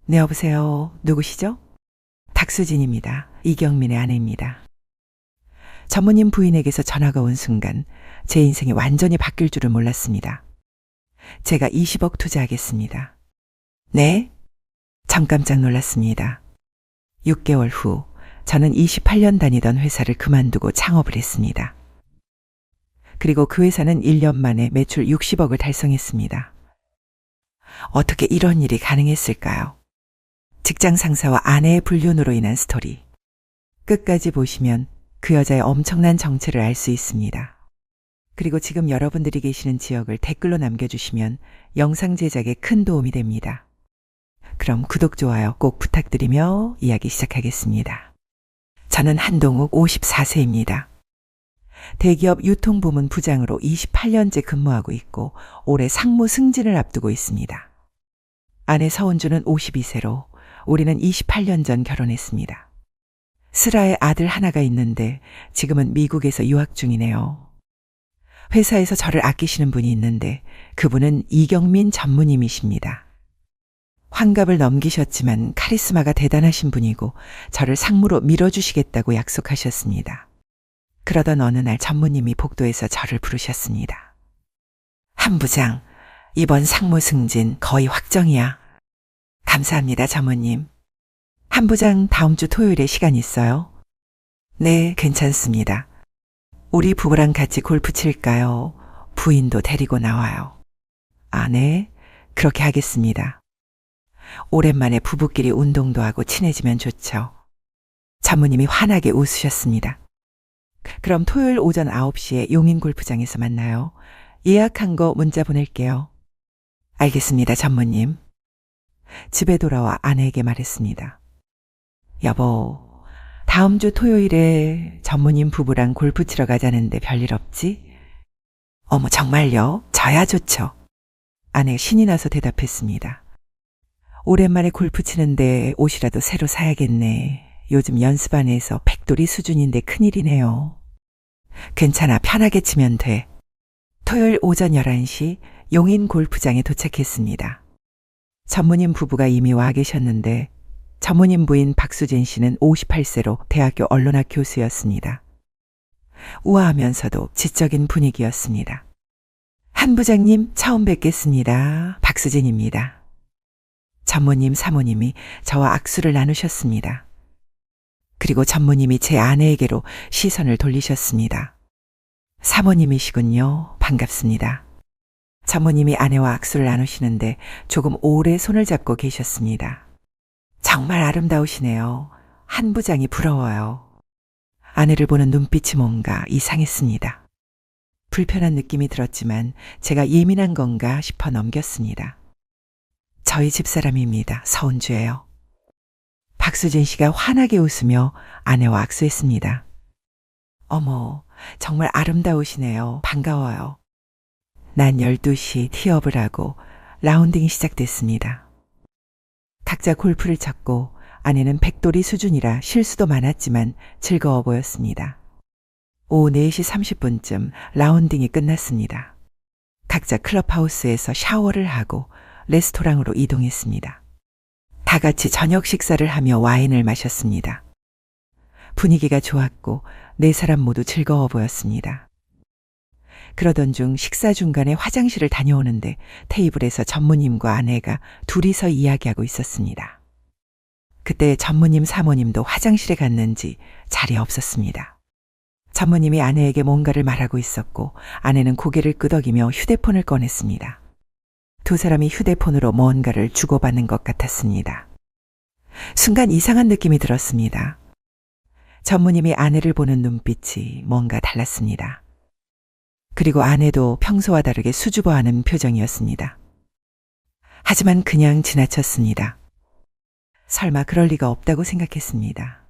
네, 여보세요. 누구시죠? 박수진입니다. 이경민의 아내입니다. 전무님 부인에게서 전화가 온 순간 제 인생이 완전히 바뀔 줄을 몰랐습니다. 제가 20억 투자하겠습니다. 네? 전 깜짝 놀랐습니다. 6개월 후 저는 28년 다니던 회사를 그만두고 창업을 했습니다. 그리고 그 회사는 1년 만에 매출 60억을 달성했습니다. 어떻게 이런 일이 가능했을까요? 직장 상사와 아내의 불륜으로 인한 스토리. 끝까지 보시면 그 여자의 엄청난 정체를 알 수 있습니다. 그리고 지금 여러분들이 계시는 지역을 댓글로 남겨주시면 영상 제작에 큰 도움이 됩니다. 그럼 구독, 좋아요 꼭 부탁드리며 이야기 시작하겠습니다. 저는 한동욱 54세입니다. 대기업 유통부문 부장으로 28년째 근무하고 있고 올해 상무 승진을 앞두고 있습니다. 아내 서은주는 52세로 우리는 28년 전 결혼했습니다. 슬아의 아들 하나가 있는데 지금은 미국에서 유학 중이네요. 회사에서 저를 아끼시는 분이 있는데 그분은 이경민 전무님이십니다. 환갑을 넘기셨지만 카리스마가 대단하신 분이고 저를 상무로 밀어주시겠다고 약속하셨습니다. 그러던 어느 날 전무님이 복도에서 저를 부르셨습니다. 한 부장, 이번 상무 승진 거의 확정이야. 감사합니다, 전무님. 한 부장 다음 주 토요일에 시간 있어요? 네, 괜찮습니다. 우리 부부랑 같이 골프 칠까요? 부인도 데리고 나와요. 아, 네. 그렇게 하겠습니다. 오랜만에 부부끼리 운동도 하고 친해지면 좋죠. 전무님이 환하게 웃으셨습니다. 그럼 토요일 오전 9시에 용인 골프장에서 만나요. 예약한 거 문자 보낼게요. 알겠습니다, 전무님. 집에 돌아와 아내에게 말했습니다. 여보, 다음 주 토요일에 전무님 부부랑 골프 치러 가자는데 별일 없지? 어머, 정말요? 저야 좋죠. 아내가 신이 나서 대답했습니다. 오랜만에 골프 치는데 옷이라도 새로 사야겠네. 요즘 연습 안 해서 백돌이 수준인데 큰일이네요. 괜찮아, 편하게 치면 돼. 토요일 오전 11시 용인 골프장에 도착했습니다. 전무님 부부가 이미 와 계셨는데 전무님 부인 박수진 씨는 58세로 대학교 언론학 교수였습니다. 우아하면서도 지적인 분위기였습니다. 한 부장님 처음 뵙겠습니다. 박수진입니다. 전무님, 사모님이 저와 악수를 나누셨습니다. 그리고 전무님이 제 아내에게로 시선을 돌리셨습니다. 사모님이시군요. 반갑습니다. 전무님이 아내와 악수를 나누시는데 조금 오래 손을 잡고 계셨습니다. 정말 아름다우시네요. 한 부장이 부러워요. 아내를 보는 눈빛이 뭔가 이상했습니다. 불편한 느낌이 들었지만 제가 예민한 건가 싶어 넘겼습니다. 저희 집사람입니다. 서은주예요. 박수진 씨가 환하게 웃으며 아내와 악수했습니다. 어머, 정말 아름다우시네요. 반가워요. 난 12시 티업을 하고 라운딩이 시작됐습니다. 각자 골프를 쳤고 아내는 백돌이 수준이라 실수도 많았지만 즐거워 보였습니다. 오후 4시 30분쯤 라운딩이 끝났습니다. 각자 클럽하우스에서 샤워를 하고 레스토랑으로 이동했습니다. 다 같이 저녁 식사를 하며 와인을 마셨습니다. 분위기가 좋았고 4사람 모두 즐거워 보였습니다. 그러던 중 식사 중간에 화장실을 다녀오는데 테이블에서 전무님과 아내가 둘이서 이야기하고 있었습니다. 그때 전무님 사모님도 화장실에 갔는지 자리에 없었습니다. 전무님이 아내에게 뭔가를 말하고 있었고 아내는 고개를 끄덕이며 휴대폰을 꺼냈습니다. 두 사람이 휴대폰으로 뭔가를 주고받는 것 같았습니다. 순간 이상한 느낌이 들었습니다. 전무님이 아내를 보는 눈빛이 뭔가 달랐습니다. 그리고 아내도 평소와 다르게 수줍어하는 표정이었습니다. 하지만 그냥 지나쳤습니다. 설마 그럴 리가 없다고 생각했습니다.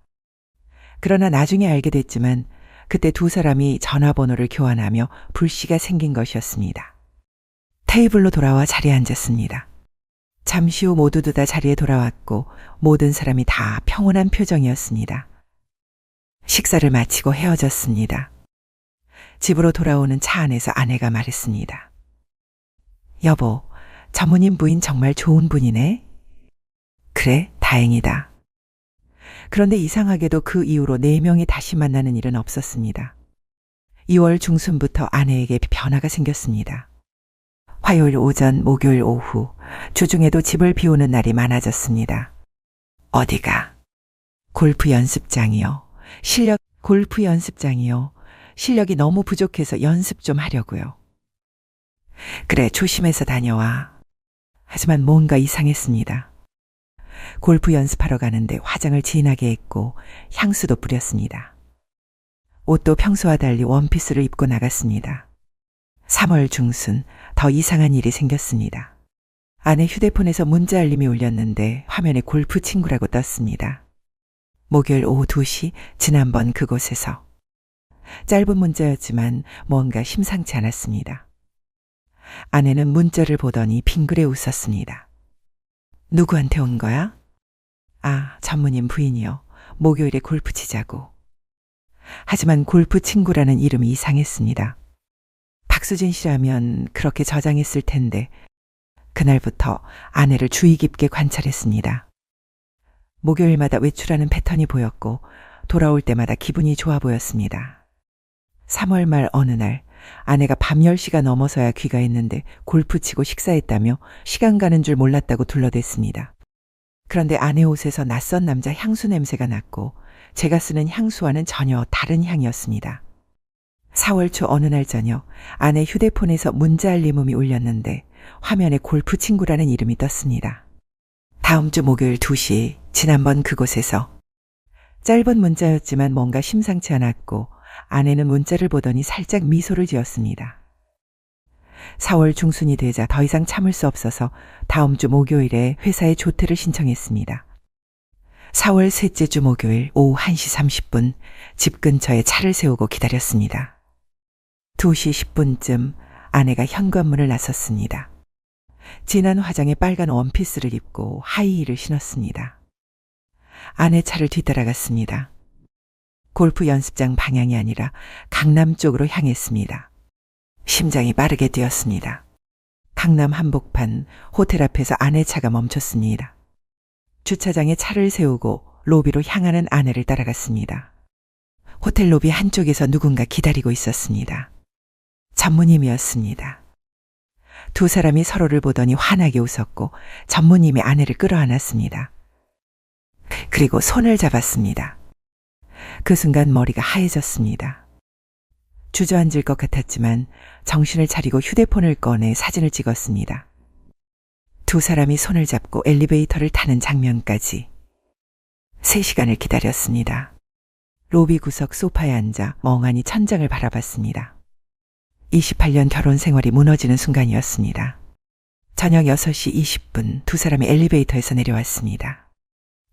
그러나 나중에 알게 됐지만 그때 두 사람이 전화번호를 교환하며 불씨가 생긴 것이었습니다. 테이블로 돌아와 자리에 앉았습니다. 잠시 후 모두도 다 자리에 돌아왔고 모든 사람이 다 평온한 표정이었습니다. 식사를 마치고 헤어졌습니다. 집으로 돌아오는 차 안에서 아내가 말했습니다. 여보, 전무님 부인 정말 좋은 분이네. 그래, 다행이다. 그런데 이상하게도 그 이후로 4명이 다시 만나는 일은 없었습니다. 2월 중순부터 아내에게 변화가 생겼습니다. 화요일 오전, 목요일 오후, 주중에도 집을 비우는 날이 많아졌습니다. 어디가? 골프 연습장이요. 골프 연습장이요. 실력이 너무 부족해서 연습 좀 하려고요. 그래, 조심해서 다녀와. 하지만 뭔가 이상했습니다. 골프 연습하러 가는데 화장을 진하게 했고 향수도 뿌렸습니다. 옷도 평소와 달리 원피스를 입고 나갔습니다. 3월 중순 더 이상한 일이 생겼습니다. 아내 휴대폰에서 문자 알림이 울렸는데 화면에 골프 친구라고 떴습니다. 목요일 오후 2시 지난번 그곳에서. 짧은 문자였지만 뭔가 심상치 않았습니다. 아내는 문자를 보더니 빙그레 웃었습니다. 누구한테 온 거야? 아, 전무님 부인이요. 목요일에 골프 치자고. 하지만 골프 친구라는 이름이 이상했습니다. 박수진 씨라면 그렇게 저장했을 텐데 그날부터 아내를 주의 깊게 관찰했습니다. 목요일마다 외출하는 패턴이 보였고 돌아올 때마다 기분이 좋아 보였습니다. 3월 말 어느 날 아내가 밤 10시가 넘어서야 귀가했는데 골프 치고 식사했다며 시간 가는 줄 몰랐다고 둘러댔습니다. 그런데 아내 옷에서 낯선 남자 향수 냄새가 났고 제가 쓰는 향수와는 전혀 다른 향이었습니다. 4월 초 어느 날 저녁 아내 휴대폰에서 문자 알림음이 울렸는데 화면에 골프 친구라는 이름이 떴습니다. 다음 주 목요일 2시 지난번 그곳에서. 짧은 문자였지만 뭔가 심상치 않았고 아내는 문자를 보더니 살짝 미소를 지었습니다. 4월 중순이 되자 더 이상 참을 수 없어서 다음 주 목요일에 회사에 조퇴를 신청했습니다. 4월 셋째 주 목요일 오후 1시 30분 집 근처에 차를 세우고 기다렸습니다. 2시 10분쯤 아내가 현관문을 나섰습니다. 진한 화장에 빨간 원피스를 입고 하이힐을 신었습니다. 아내 차를 뒤따라갔습니다. 골프 연습장 방향이 아니라 강남 쪽으로 향했습니다. 심장이 빠르게 뛰었습니다. 강남 한복판 호텔 앞에서 아내 차가 멈췄습니다. 주차장에 차를 세우고 로비로 향하는 아내를 따라갔습니다. 호텔 로비 한쪽에서 누군가 기다리고 있었습니다. 전무님이었습니다. 두 사람이 서로를 보더니 환하게 웃었고 전무님이 아내를 끌어안았습니다. 그리고 손을 잡았습니다. 그 순간 머리가 하얘졌습니다. 주저앉을 것 같았지만 정신을 차리고 휴대폰을 꺼내 사진을 찍었습니다. 두 사람이 손을 잡고 엘리베이터를 타는 장면까지. 3시간을 기다렸습니다. 로비 구석 소파에 앉아 멍하니 천장을 바라봤습니다. 28년 결혼 생활이 무너지는 순간이었습니다. 저녁 6시 20분 두 사람이 엘리베이터에서 내려왔습니다.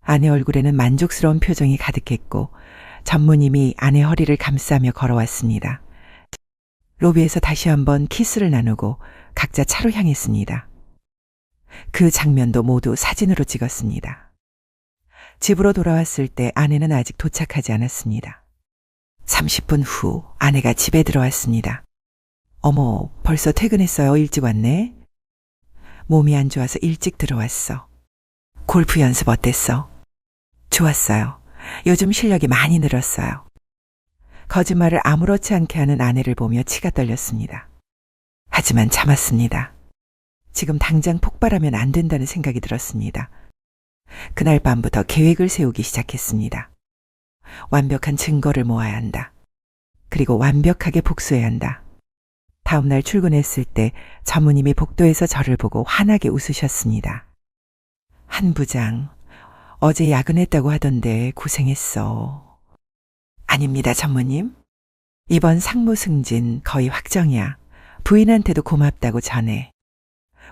아내 얼굴에는 만족스러운 표정이 가득했고 전무님이 아내 허리를 감싸며 걸어왔습니다. 로비에서 다시 한번 키스를 나누고 각자 차로 향했습니다. 그 장면도 모두 사진으로 찍었습니다. 집으로 돌아왔을 때 아내는 아직 도착하지 않았습니다. 30분 후 아내가 집에 들어왔습니다. 어머, 벌써 퇴근했어요? 일찍 왔네? 몸이 안 좋아서 일찍 들어왔어. 골프 연습 어땠어? 좋았어요. 요즘 실력이 많이 늘었어요. 거짓말을 아무렇지 않게 하는 아내를 보며 치가 떨렸습니다. 하지만 참았습니다. 지금 당장 폭발하면 안 된다는 생각이 들었습니다. 그날 밤부터 계획을 세우기 시작했습니다. 완벽한 증거를 모아야 한다. 그리고 완벽하게 복수해야 한다. 다음 날 출근했을 때 전무님이 복도에서 저를 보고 환하게 웃으셨습니다. 한 부장, 어제 야근했다고 하던데 고생했어. 아닙니다, 전무님. 이번 상무 승진 거의 확정이야. 부인한테도 고맙다고 전해.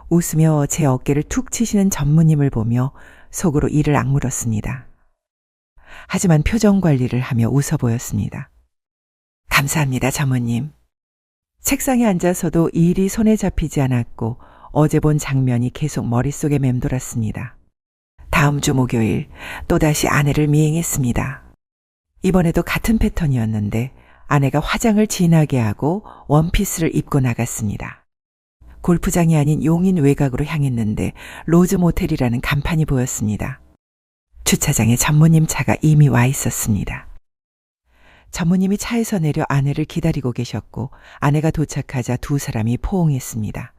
웃으며 제 어깨를 툭 치시는 전무님을 보며 속으로 이를 악물었습니다. 하지만 표정 관리를 하며 웃어 보였습니다. 감사합니다, 전무님. 책상에 앉아서도 이 일이 손에 잡히지 않았고 어제 본 장면이 계속 머릿속에 맴돌았습니다. 다음 주 목요일 또다시 아내를 미행했습니다. 이번에도 같은 패턴이었는데 아내가 화장을 진하게 하고 원피스를 입고 나갔습니다. 골프장이 아닌 용인 외곽으로 향했는데 로즈 모텔이라는 간판이 보였습니다. 주차장에 전무님 차가 이미 와 있었습니다. 전무님이 차에서 내려 아내를 기다리고 계셨고 아내가 도착하자 두 사람이 포옹했습니다.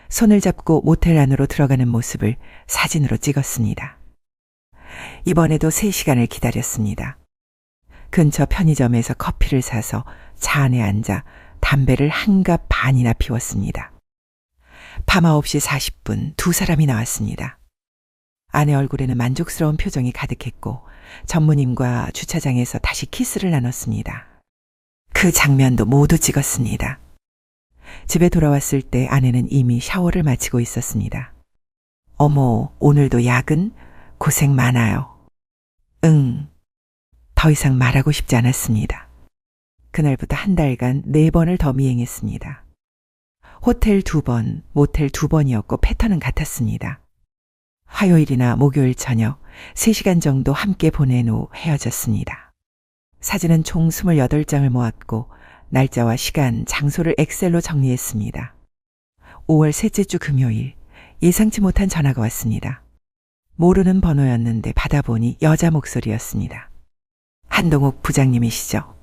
손을 잡고 모텔 안으로 들어가는 모습을 사진으로 찍었습니다. 이번에도 3시간을 기다렸습니다. 근처 편의점에서 커피를 사서 차 안에 앉아 담배를 한 갑 반이나 피웠습니다. 밤 9시 40분 두 사람이 나왔습니다. 아내 얼굴에는 만족스러운 표정이 가득했고 전무님과 주차장에서 다시 키스를 나눴습니다. 그 장면도 모두 찍었습니다. 집에 돌아왔을 때 아내는 이미 샤워를 마치고 있었습니다. 어머, 오늘도 야근? 고생 많아요. 응. 더 이상 말하고 싶지 않았습니다. 그날부터 한 달간 4번을 더 미행했습니다. 호텔 2번, 모텔 2번이었고 패턴은 같았습니다. 화요일이나 목요일 저녁 3시간 정도 함께 보낸 후 헤어졌습니다. 사진은 총 28장을 모았고 날짜와 시간, 장소를 엑셀로 정리했습니다. 5월 셋째 주 금요일 예상치 못한 전화가 왔습니다. 모르는 번호였는데 받아보니 여자 목소리였습니다. 한동욱 부장님이시죠?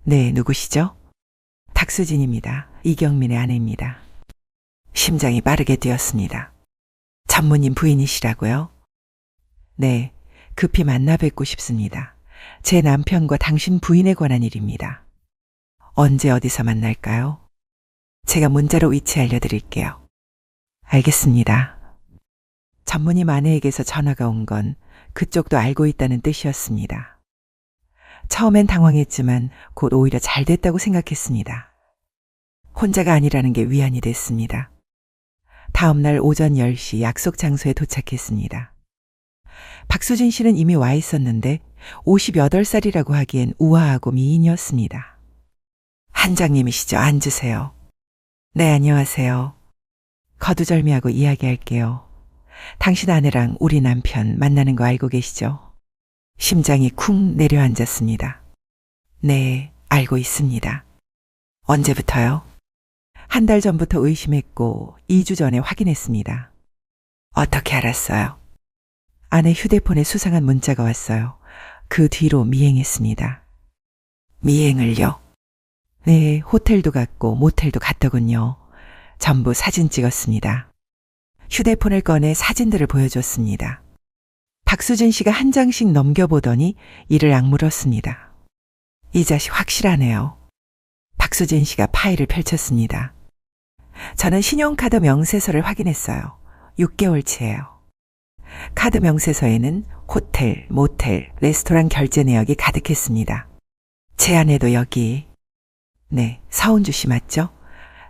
네, 누구시죠? 닥수진입니다. 이경민의 아내입니다. 심장이 빠르게 뛰었습니다. 전무님 부인이시라고요? 네, 급히 만나 뵙고 싶습니다. 제 남편과 당신 부인에 관한 일입니다. 언제 어디서 만날까요? 제가 문자로 위치 알려드릴게요. 알겠습니다. 전무님 아내에게서 전화가 온 건 그쪽도 알고 있다는 뜻이었습니다. 처음엔 당황했지만 곧 오히려 잘 됐다고 생각했습니다. 혼자가 아니라는 게 위안이 됐습니다. 다음 날 오전 10시 약속 장소에 도착했습니다. 박수진 씨는 이미 와 있었는데 58살이라고 하기엔 우아하고 미인이었습니다. 한장님이시죠? 앉으세요. 네, 안녕하세요. 거두절미하고 이야기할게요. 당신 아내랑 우리 남편 만나는 거 알고 계시죠? 심장이 쿵 내려앉았습니다. 네, 알고 있습니다. 언제부터요? 한 달 전부터 의심했고 2주 전에 확인했습니다. 어떻게 알았어요? 아내 휴대폰에 수상한 문자가 왔어요. 그 뒤로 미행했습니다. 미행을요? 네, 호텔도 갔고 모텔도 갔더군요. 전부 사진 찍었습니다. 휴대폰을 꺼내 사진들을 보여줬습니다. 박수진 씨가 한 장씩 넘겨보더니 이를 악물었습니다. 이 자식 확실하네요. 박수진 씨가 파일을 펼쳤습니다. 저는 신용카드 명세서를 확인했어요. 6개월치예요. 카드 명세서에는 호텔, 모텔, 레스토랑 결제 내역이 가득했습니다. 제 아내도 여기. 네, 서은주 씨 맞죠?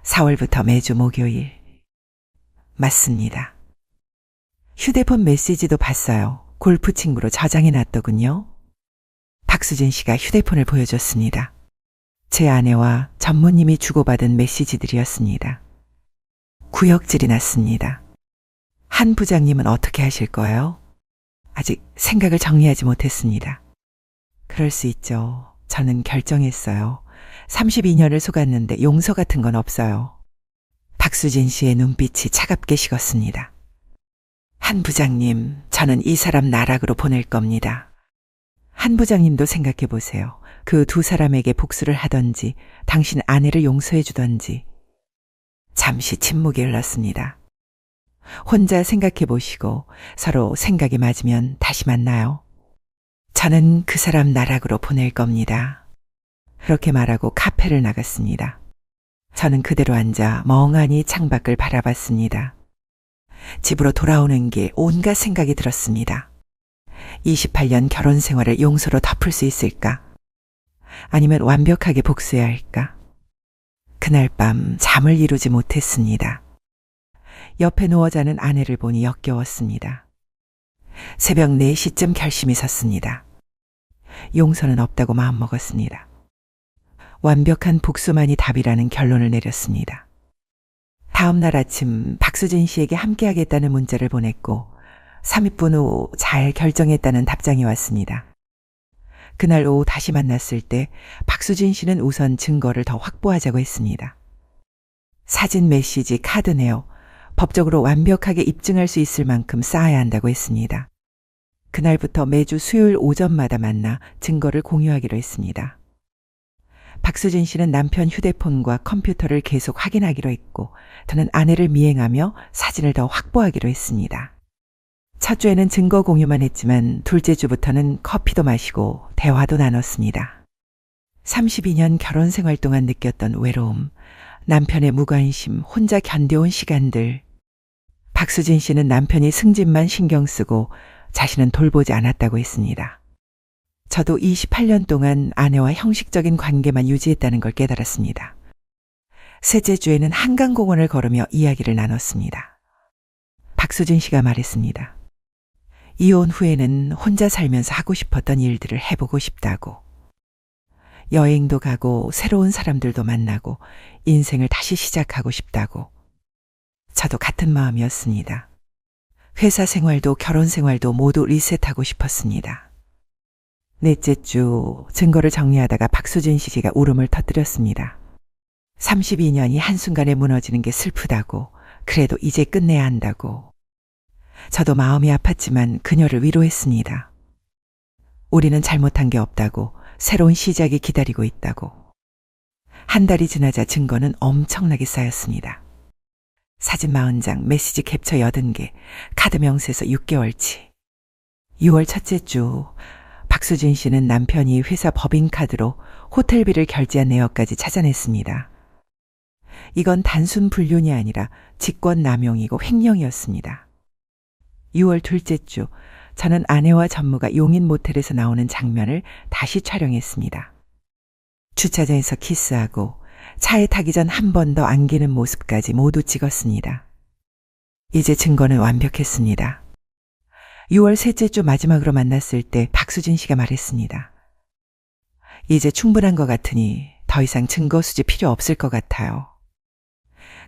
4월부터 매주 목요일. 맞습니다. 휴대폰 메시지도 봤어요. 골프 친구로 저장해 놨더군요. 박수진 씨가 휴대폰을 보여줬습니다. 제 아내와 전무님이 주고받은 메시지들이었습니다. 구역질이 났습니다. 한 부장님은 어떻게 하실 거예요? 아직 생각을 정리하지 못했습니다. 그럴 수 있죠. 저는 결정했어요. 32년을 속았는데 용서 같은 건 없어요. 박수진 씨의 눈빛이 차갑게 식었습니다. 한 부장님, 저는 이 사람 나락으로 보낼 겁니다. 한 부장님도 생각해 보세요. 그 두 사람에게 복수를 하던지 당신 아내를 용서해 주던지. 잠시 침묵이 흘렀습니다. 혼자 생각해 보시고 서로 생각이 맞으면 다시 만나요. 저는 그 사람 나락으로 보낼 겁니다. 그렇게 말하고 카페를 나갔습니다. 저는 그대로 앉아 멍하니 창밖을 바라봤습니다. 집으로 돌아오는 길 온갖 생각이 들었습니다. 28년 결혼 생활을 용서로 덮을 수 있을까? 아니면 완벽하게 복수해야 할까? 그날 밤 잠을 이루지 못했습니다. 옆에 누워 자는 아내를 보니 역겨웠습니다. 새벽 4시쯤 결심이 섰습니다. 용서는 없다고 마음먹었습니다. 완벽한 복수만이 답이라는 결론을 내렸습니다. 다음 날 아침 박수진 씨에게 함께하겠다는 문자를 보냈고 30분 후 잘 결정했다는 답장이 왔습니다. 그날 오후 다시 만났을 때 박수진 씨는 우선 증거를 더 확보하자고 했습니다. 사진, 메시지, 카드 내어 법적으로 완벽하게 입증할 수 있을 만큼 쌓아야 한다고 했습니다. 그날부터 매주 수요일 오전마다 만나 증거를 공유하기로 했습니다. 박수진 씨는 남편 휴대폰과 컴퓨터를 계속 확인하기로 했고 저는 아내를 미행하며 사진을 더 확보하기로 했습니다. 첫 주에는 증거 공유만 했지만 둘째 주부터는 커피도 마시고 대화도 나눴습니다. 32년 결혼 생활 동안 느꼈던 외로움, 남편의 무관심, 혼자 견뎌온 시간들. 박수진 씨는 남편이 승진만 신경 쓰고 자신은 돌보지 않았다고 했습니다. 저도 28년 동안 아내와 형식적인 관계만 유지했다는 걸 깨달았습니다. 셋째 주에는 한강공원을 걸으며 이야기를 나눴습니다. 박수진 씨가 말했습니다. 이혼 후에는 혼자 살면서 하고 싶었던 일들을 해보고 싶다고. 여행도 가고 새로운 사람들도 만나고 인생을 다시 시작하고 싶다고. 저도 같은 마음이었습니다. 회사 생활도 결혼 생활도 모두 리셋하고 싶었습니다. 넷째 주 증거를 정리하다가 박수진 씨가 울음을 터뜨렸습니다. 32년이 한순간에 무너지는 게 슬프다고, 그래도 이제 끝내야 한다고. 저도 마음이 아팠지만 그녀를 위로했습니다. 우리는 잘못한 게 없다고, 새로운 시작이 기다리고 있다고. 한 달이 지나자 증거는 엄청나게 쌓였습니다. 사진 40장, 메시지 캡처 80개, 카드 명세서 6개월치. 6월 첫째 주 박수진 씨는 남편이 회사 법인카드로 호텔비를 결제한 내역까지 찾아냈습니다. 이건 단순 불륜이 아니라 직권남용이고 횡령이었습니다. 6월 둘째 주 저는 아내와 전무가 용인 모텔에서 나오는 장면을 다시 촬영했습니다. 주차장에서 키스하고 차에 타기 전 한 번 더 안기는 모습까지 모두 찍었습니다. 이제 증거는 완벽했습니다. 6월 셋째 주 마지막으로 만났을 때 박수진 씨가 말했습니다. 이제 충분한 것 같으니 더 이상 증거 수집 필요 없을 것 같아요.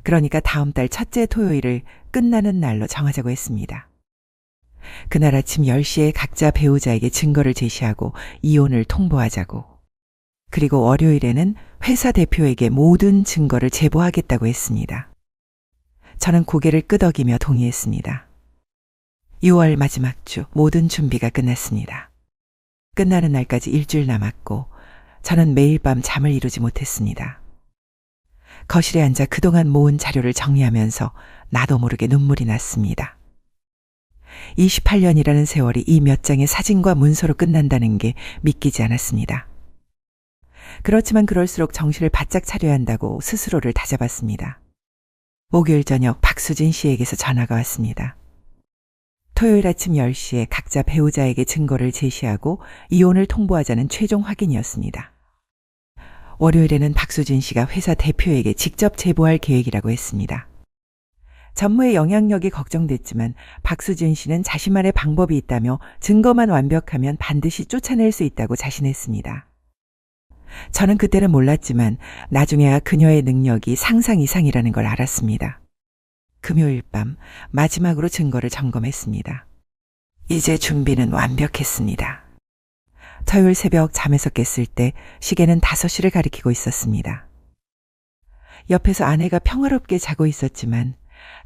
그러니까 다음 달 첫째 토요일을 끝나는 날로 정하자고 했습니다. 그날 아침 10시에 각자 배우자에게 증거를 제시하고 이혼을 통보하자고. 그리고 월요일에는 회사 대표에게 모든 증거를 제보하겠다고 했습니다. 저는 고개를 끄덕이며 동의했습니다. 6월 마지막 주 모든 준비가 끝났습니다. 끝나는 날까지 일주일 남았고 저는 매일 밤 잠을 이루지 못했습니다. 거실에 앉아 그동안 모은 자료를 정리하면서 나도 모르게 눈물이 났습니다. 28년이라는 세월이 이 몇 장의 사진과 문서로 끝난다는 게 믿기지 않았습니다. 그렇지만 그럴수록 정신을 바짝 차려야 한다고 스스로를 다잡았습니다. 목요일 저녁 박수진 씨에게서 전화가 왔습니다. 토요일 아침 10시에 각자 배우자에게 증거를 제시하고 이혼을 통보하자는 최종 확인이었습니다. 월요일에는 박수진 씨가 회사 대표에게 직접 제보할 계획이라고 했습니다. 전무의 영향력이 걱정됐지만 박수진 씨는 자신만의 방법이 있다며 증거만 완벽하면 반드시 쫓아낼 수 있다고 자신했습니다. 저는 그때는 몰랐지만 나중에야 그녀의 능력이 상상 이상이라는 걸 알았습니다. 금요일 밤 마지막으로 증거를 점검했습니다. 이제 준비는 완벽했습니다. 토요일 새벽 잠에서 깼을 때 시계는 5시를 가리키고 있었습니다. 옆에서 아내가 평화롭게 자고 있었지만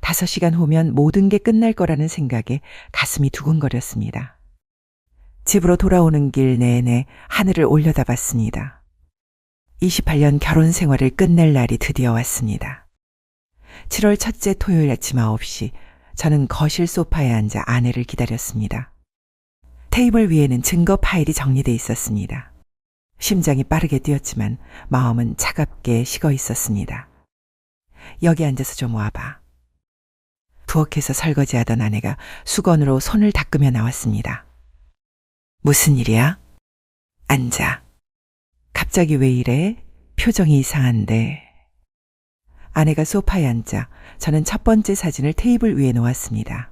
5시간 후면 모든 게 끝날 거라는 생각에 가슴이 두근거렸습니다. 집으로 돌아오는 길 내내 하늘을 올려다봤습니다. 28년 결혼 생활을 끝낼 날이 드디어 왔습니다. 7월 첫째 토요일 아침 9시 저는 거실 소파에 앉아 아내를 기다렸습니다. 테이블 위에는 증거 파일이 정리돼 있었습니다. 심장이 빠르게 뛰었지만 마음은 차갑게 식어 있었습니다. 여기 앉아서 좀 와봐. 부엌에서 설거지하던 아내가 수건으로 손을 닦으며 나왔습니다. 무슨 일이야? 앉아. 갑자기 왜 이래? 표정이 이상한데. 아내가 소파에 앉자 저는 첫 번째 사진을 테이블 위에 놓았습니다.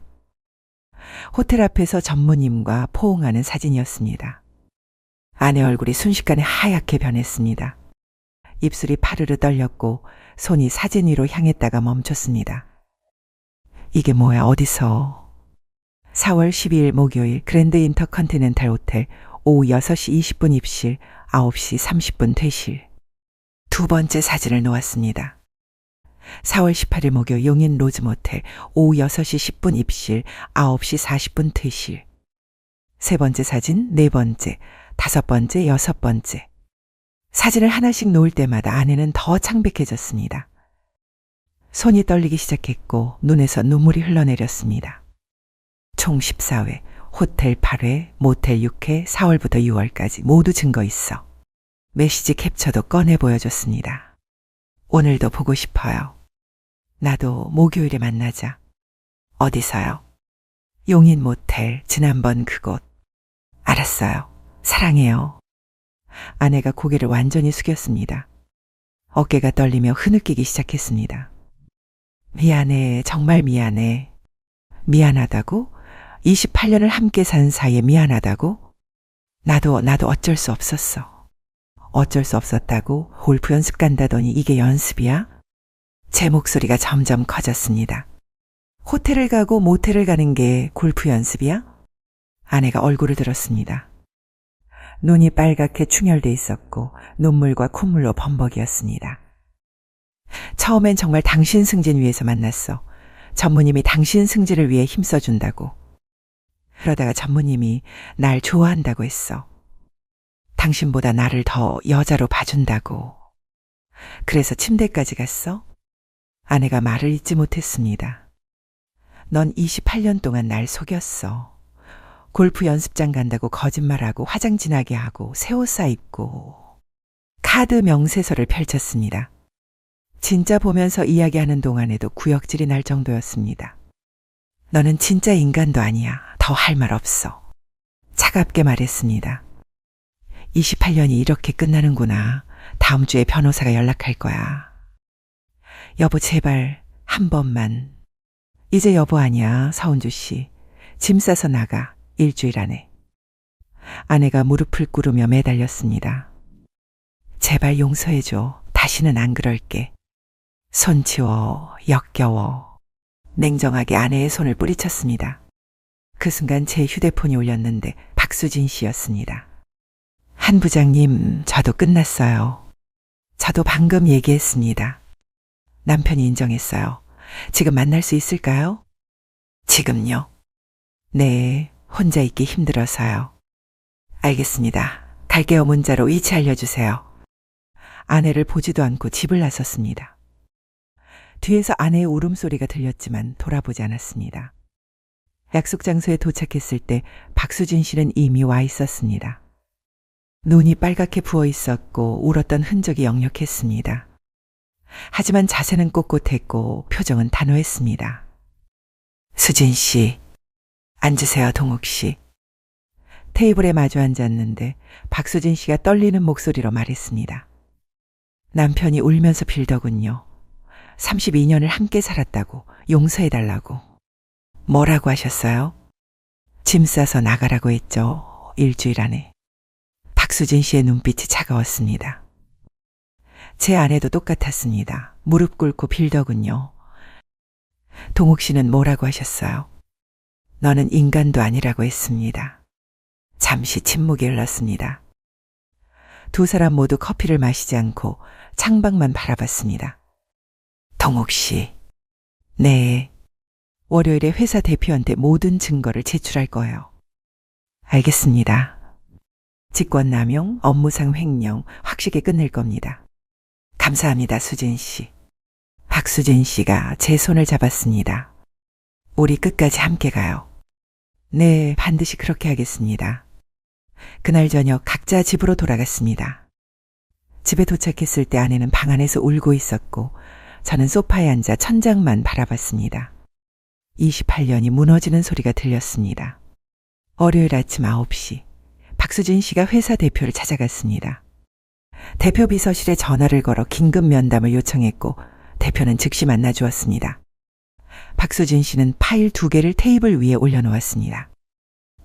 호텔 앞에서 전무님과 포옹하는 사진이었습니다. 아내 얼굴이 순식간에 하얗게 변했습니다. 입술이 파르르 떨렸고 손이 사진 위로 향했다가 멈췄습니다. 이게 뭐야, 어디서? 4월 12일 목요일 그랜드 인터컨티넨탈 호텔 오후 6시 20분 입실, 9시 30분 퇴실. 두 번째 사진을 놓았습니다. 4월 18일 목요 용인 로즈모텔 오후 6시 10분 입실, 9시 40분 퇴실. 세 번째 사진, 네 번째, 다섯 번째, 여섯 번째. 사진을 하나씩 놓을 때마다 아내는 더 창백해졌습니다. 손이 떨리기 시작했고 눈에서 눈물이 흘러내렸습니다. 총 14회, 호텔 8회, 모텔 6회, 4월부터 6월까지 모두 증거 있어. 메시지 캡처도 꺼내 보여줬습니다. 오늘도 보고 싶어요. 나도 목요일에 만나자. 어디서요? 용인 모텔, 지난번 그곳. 알았어요. 사랑해요. 아내가 고개를 완전히 숙였습니다. 어깨가 떨리며 흐느끼기 시작했습니다. 미안해, 정말 미안해. 미안하다고? 28년을 함께 산 사이에 미안하다고? 나도 어쩔 수 없었어. 어쩔 수 없었다고 골프 연습 간다더니 이게 연습이야? 제 목소리가 점점 커졌습니다. 호텔을 가고 모텔을 가는 게 골프 연습이야? 아내가 얼굴을 들었습니다. 눈이 빨갛게 충혈돼 있었고 눈물과 콧물로 범벅이었습니다. 처음엔 정말 당신 승진 위해서 만났어. 전무님이 당신 승진을 위해 힘써준다고. 그러다가 전무님이 날 좋아한다고 했어. 당신보다 나를 더 여자로 봐준다고. 그래서 침대까지 갔어? 아내가 말을 잇지 못했습니다. 넌 28년 동안 날 속였어. 골프 연습장 간다고 거짓말하고 화장 진하게 하고 새 옷 사입고. 카드 명세서를 펼쳤습니다. 진짜 보면서 이야기하는 동안에도 구역질이 날 정도였습니다. 너는 진짜 인간도 아니야. 더 할 말 없어. 차갑게 말했습니다. 28년이 이렇게 끝나는구나. 다음 주에 변호사가 연락할 거야. 여보 제발 한 번만. 이제 여보 아니야, 서은주 씨. 짐 싸서 나가. 일주일 안에. 아내가 무릎을 꿇으며 매달렸습니다. 제발 용서해줘. 다시는 안 그럴게. 손 치워. 역겨워. 냉정하게 아내의 손을 뿌리쳤습니다. 그 순간 제 휴대폰이 울렸는데 박수진 씨였습니다. 한 부장님, 저도 끝났어요. 저도 방금 얘기했습니다. 남편이 인정했어요. 지금 만날 수 있을까요? 지금요? 네, 혼자 있기 힘들어서요. 알겠습니다. 갈게요. 문자로 위치 알려주세요. 아내를 보지도 않고 집을 나섰습니다. 뒤에서 아내의 울음소리가 들렸지만 돌아보지 않았습니다. 약속 장소에 도착했을 때 박수진 씨는 이미 와 있었습니다. 눈이 빨갛게 부어 있었고 울었던 흔적이 역력했습니다. 하지만 자세는 꼿꼿했고 표정은 단호했습니다. 수진 씨, 앉으세요, 동욱 씨. 테이블에 마주 앉았는데 박수진 씨가 떨리는 목소리로 말했습니다. 남편이 울면서 빌더군요. 32년을 함께 살았다고, 용서해달라고. 뭐라고 하셨어요? 짐 싸서 나가라고 했죠. 일주일 안에. 박수진 씨의 눈빛이 차가웠습니다. 제 아내도 똑같았습니다. 무릎 꿇고 빌더군요. 동욱 씨는 뭐라고 하셨어요? 너는 인간도 아니라고 했습니다. 잠시 침묵이 흘렀습니다. 두 사람 모두 커피를 마시지 않고 창밖만 바라봤습니다. 동욱 씨. 네. 월요일에 회사 대표한테 모든 증거를 제출할 거예요. 알겠습니다. 직권남용, 업무상 횡령 확실하게 끝낼 겁니다. 감사합니다, 수진 씨. 박수진 씨가 제 손을 잡았습니다. 우리 끝까지 함께 가요. 네, 반드시 그렇게 하겠습니다. 그날 저녁 각자 집으로 돌아갔습니다. 집에 도착했을 때 아내는 방 안에서 울고 있었고 저는 소파에 앉아 천장만 바라봤습니다. 28년이 무너지는 소리가 들렸습니다. 월요일 아침 9시 박수진 씨가 회사 대표를 찾아갔습니다. 대표 비서실에 전화를 걸어 긴급 면담을 요청했고 대표는 즉시 만나주었습니다. 박수진 씨는 파일 2개를 테이블 위에 올려놓았습니다.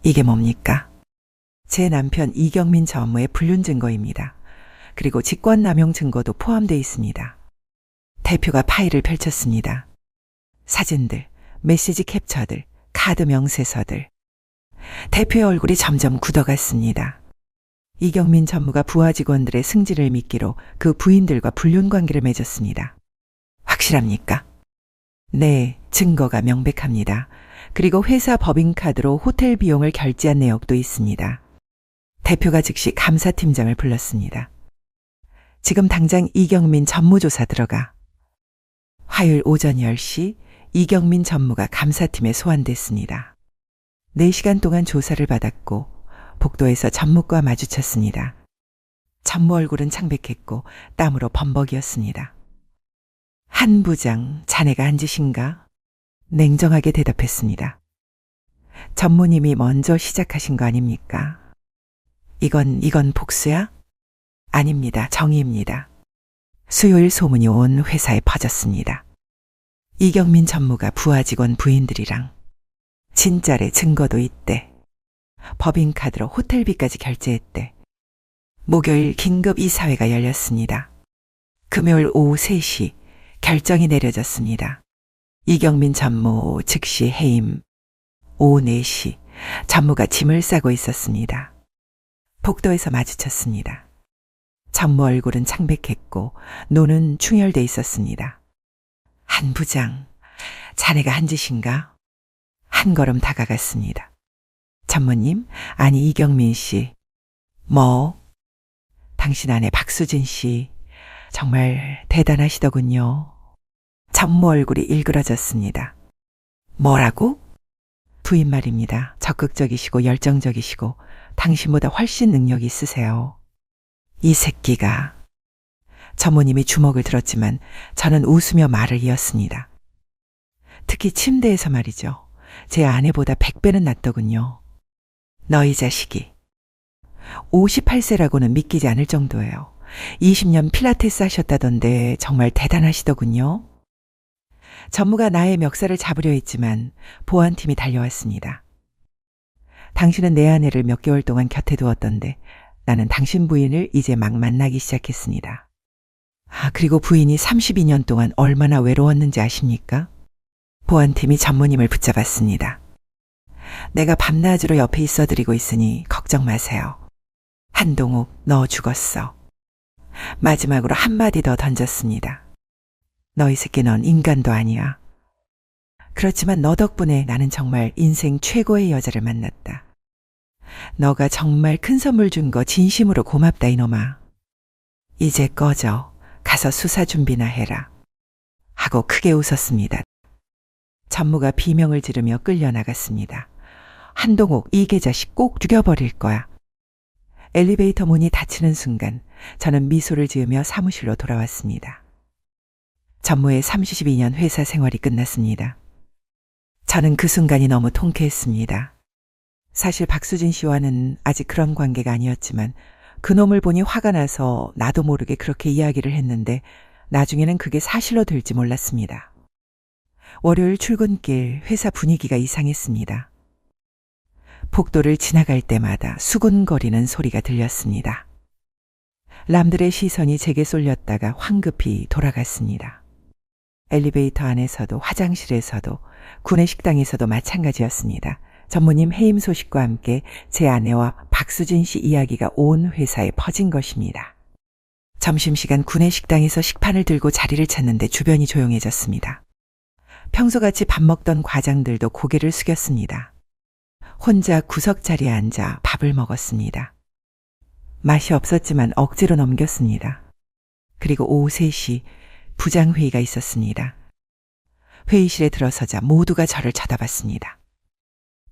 이게 뭡니까? 제 남편 이경민 전 업무의 불륜 증거입니다. 그리고 직권남용 증거도 포함되어 있습니다. 대표가 파일을 펼쳤습니다. 사진들, 메시지 캡처들, 카드 명세서들. 대표의 얼굴이 점점 굳어갔습니다. 이경민 전무가 부하 직원들의 승진을 미끼로 그 부인들과 불륜 관계를 맺었습니다. 확실합니까? 네, 증거가 명백합니다. 그리고 회사 법인카드로 호텔 비용을 결제한 내역도 있습니다. 대표가 즉시 감사팀장을 불렀습니다. 지금 당장 이경민 전무조사 들어가. 화요일 오전 10시 이경민 전무가 감사팀에 소환됐습니다. 4시간 동안 조사를 받았고 복도에서 전무과 마주쳤습니다. 전무 얼굴은 창백했고 땀으로 범벅이었습니다. 한 부장, 자네가 한 짓인가? 냉정하게 대답했습니다. 전무님이 먼저 시작하신 거 아닙니까? 이건 복수야? 아닙니다. 정의입니다. 수요일 소문이 온 회사에 퍼졌습니다. 이경민 전무가 부하 직원 부인들이랑 진짜래 증거도 있대. 법인카드로 호텔비까지 결제했대. 목요일 긴급 이사회가 열렸습니다. 금요일 오후 3시 결정이 내려졌습니다. 이경민 전무 즉시 해임. 오후 4시 전무가 짐을 싸고 있었습니다. 복도에서 마주쳤습니다. 전무 얼굴은 창백했고 눈은 충혈돼 있었습니다. 한 부장, 자네가 한 짓인가? 한 걸음 다가갔습니다. 전무님, 아니 이경민 씨. 뭐? 당신 아내 박수진 씨 정말 대단하시더군요. 전무 얼굴이 일그러졌습니다. 뭐라고? 부인 말입니다. 적극적이시고 열정적이시고 당신보다 훨씬 능력이 있으세요. 이 새끼가. 전무님이 주먹을 들었지만 저는 웃으며 말을 이었습니다. 특히 침대에서 말이죠. 제 아내보다 100배는 낫더군요. 너희 자식이. 58세라고는 믿기지 않을 정도예요. 20년 필라테스 하셨다던데 정말 대단하시더군요. 전무가 나의 멱살을 잡으려 했지만 보안팀이 달려왔습니다. 당신은 내 아내를 몇 개월 동안 곁에 두었던데 나는 당신 부인을 이제 막 만나기 시작했습니다. 그리고 부인이 32년 동안 얼마나 외로웠는지 아십니까? 보안팀이 전무님을 붙잡았습니다. 내가 밤낮으로 옆에 있어드리고 있으니 걱정 마세요. 한동욱, 너 죽었어. 마지막으로 한마디 더 던졌습니다. 너 이 새끼 넌 인간도 아니야. 그렇지만 너 덕분에 나는 정말 인생 최고의 여자를 만났다. 너가 정말 큰 선물 준 거 진심으로 고맙다 이놈아. 이제 꺼져. 가서 수사 준비나 해라. 하고 크게 웃었습니다. 전무가 비명을 지르며 끌려나갔습니다. 한동욱, 이 계자식 꼭 죽여버릴 거야. 엘리베이터 문이 닫히는 순간 저는 미소를 지으며 사무실로 돌아왔습니다. 전무의 32년 회사 생활이 끝났습니다. 저는 그 순간이 너무 통쾌했습니다. 사실 박수진 씨와는 아직 그런 관계가 아니었지만 그놈을 보니 화가 나서 나도 모르게 그렇게 이야기를 했는데 나중에는 그게 사실로 될지 몰랐습니다. 월요일 출근길 회사 분위기가 이상했습니다. 복도를 지나갈 때마다 수군거리는 소리가 들렸습니다. 남들의 시선이 제게 쏠렸다가 황급히 돌아갔습니다. 엘리베이터 안에서도 화장실에서도 구내식당에서도 마찬가지였습니다. 전무님 해임 소식과 함께 제 아내와 박수진 씨 이야기가 온 회사에 퍼진 것입니다. 점심시간 구내식당에서 식판을 들고 자리를 찾는데 주변이 조용해졌습니다. 평소같이 밥 먹던 과장들도 고개를 숙였습니다. 혼자 구석자리에 앉아 밥을 먹었습니다. 맛이 없었지만 억지로 넘겼습니다. 그리고 오후 3시 부장회의가 있었습니다. 회의실에 들어서자 모두가 저를 쳐다봤습니다.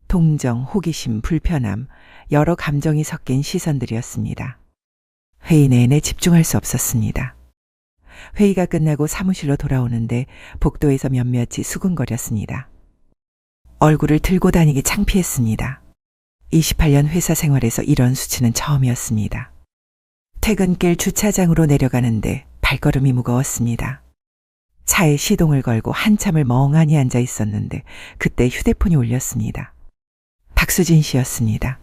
동정, 호기심, 불편함, 여러 감정이 섞인 시선들이었습니다. 회의 내내 집중할 수 없었습니다. 회의가 끝나고 사무실로 돌아오는데 복도에서 몇몇이 수군거렸습니다. 얼굴을 들고 다니기 창피했습니다. 28년 회사 생활에서 이런 수치는 처음이었습니다. 퇴근길 주차장으로 내려가는데 발걸음이 무거웠습니다. 차에 시동을 걸고 한참을 멍하니 앉아 있었는데 그때 휴대폰이 울렸습니다. 박수진 씨였습니다.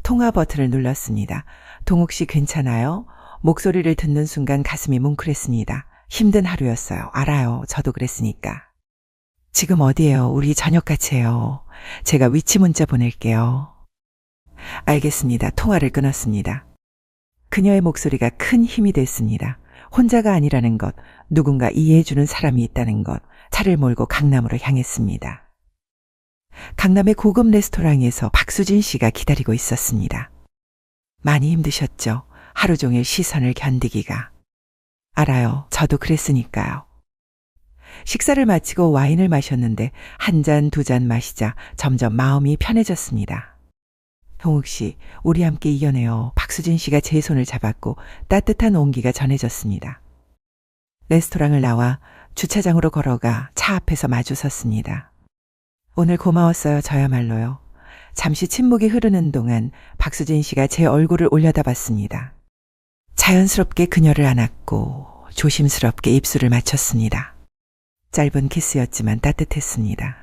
통화 버튼을 눌렀습니다. 동욱 씨 괜찮아요? 목소리를 듣는 순간 가슴이 뭉클했습니다. 힘든 하루였어요. 알아요. 저도 그랬으니까. 지금 어디예요? 우리 저녁같이 해요. 제가 위치 문자 보낼게요. 알겠습니다. 통화를 끊었습니다. 그녀의 목소리가 큰 힘이 됐습니다. 혼자가 아니라는 것, 누군가 이해해주는 사람이 있다는 것, 차를 몰고 강남으로 향했습니다. 강남의 고급 레스토랑에서 박수진 씨가 기다리고 있었습니다. 많이 힘드셨죠? 하루 종일 시선을 견디기가. 알아요. 저도 그랬으니까요. 식사를 마치고 와인을 마셨는데 한 잔, 두 잔 마시자 점점 마음이 편해졌습니다. 동욱 씨, 우리 함께 이겨내요. 박수진 씨가 제 손을 잡았고 따뜻한 온기가 전해졌습니다. 레스토랑을 나와 주차장으로 걸어가 차 앞에서 마주 섰습니다. 오늘 고마웠어요. 저야말로요. 잠시 침묵이 흐르는 동안 박수진 씨가 제 얼굴을 올려다봤습니다. 자연스럽게 그녀를 안았고 조심스럽게 입술을 맞췄습니다. 짧은 키스였지만 따뜻했습니다.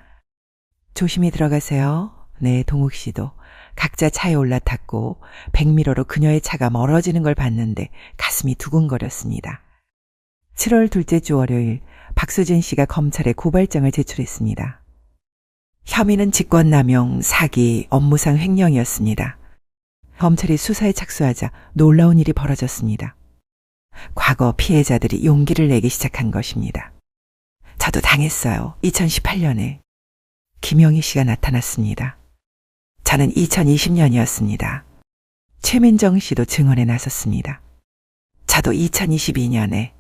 조심히 들어가세요. 네, 동욱 씨도 각자 차에 올라탔고 백미러로 그녀의 차가 멀어지는 걸 봤는데 가슴이 두근거렸습니다. 7월 둘째 주 월요일 박수진 씨가 검찰에 고발장을 제출했습니다. 혐의는 직권남용, 사기, 업무상 횡령이었습니다. 검찰이 수사에 착수하자 놀라운 일이 벌어졌습니다. 과거 피해자들이 용기를 내기 시작한 것입니다. 저도 당했어요. 2018년에 김영희 씨가 나타났습니다. 저는 2020년이었습니다. 최민정 씨도 증언에 나섰습니다. 저도 2022년에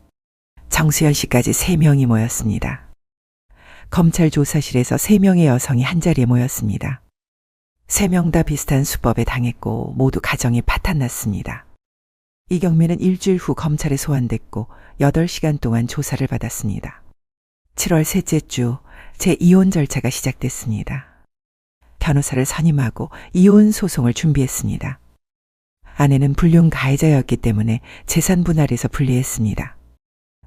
정수연 씨까지 3명이 모였습니다. 검찰 조사실에서 3명의 여성이 한자리에 모였습니다. 3명 다 비슷한 수법에 당했고 모두 가정이 파탄났습니다. 이경민은 일주일 후 검찰에 소환됐고 8시간 동안 조사를 받았습니다. 7월 셋째 주 제 이혼 절차가 시작됐습니다. 변호사를 선임하고 이혼 소송을 준비했습니다. 아내는 불륜 가해자였기 때문에 재산 분할에서 분리했습니다.